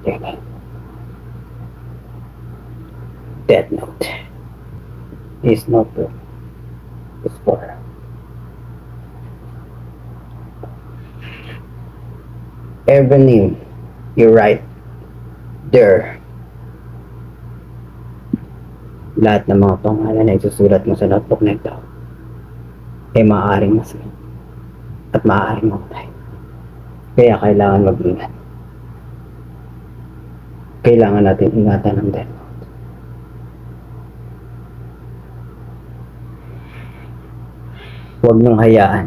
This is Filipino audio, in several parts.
Okay. Death Note is notebook is for every name you write there. Lahat ng mga pangalan na isusulat mo sa notebook na ito ay maaaring masakit at maaaring mamatay. Kaya kailangan mag-ingat. Kailangan natin ingatan ang Death Note. Huwag niyong hayaan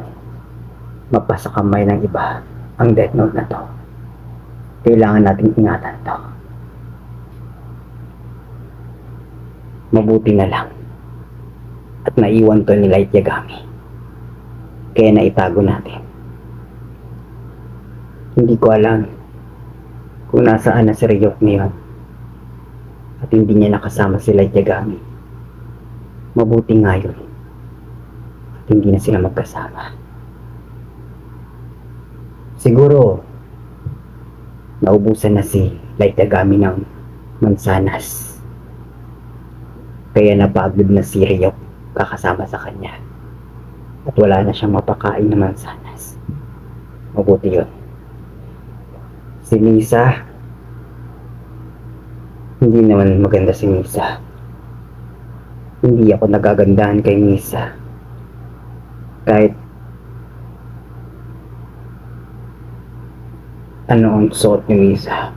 mapasa kamay ng iba ang Death Note na to. Kailangan natin ingatan to. Mabuti na lang at naiwan to ni Light Yagami. Kaya naitago natin. Hindi ko alam kung nasaan na si Ryuk ngayon at hindi niya nakasama si Light Yagami. Mabuti nga yun at hindi na sila magkasama. Siguro naubusan na si Light Yagami ng mansanas. Kaya napagod na si Ryuk kakasama sa kanya. At wala na siyang mapakain na mansanas. Mabuti yun. Si Misa, hindi naman maganda si Misa. Hindi ako nagagandahan kay Misa. Kahit ano ang suot ni Misa.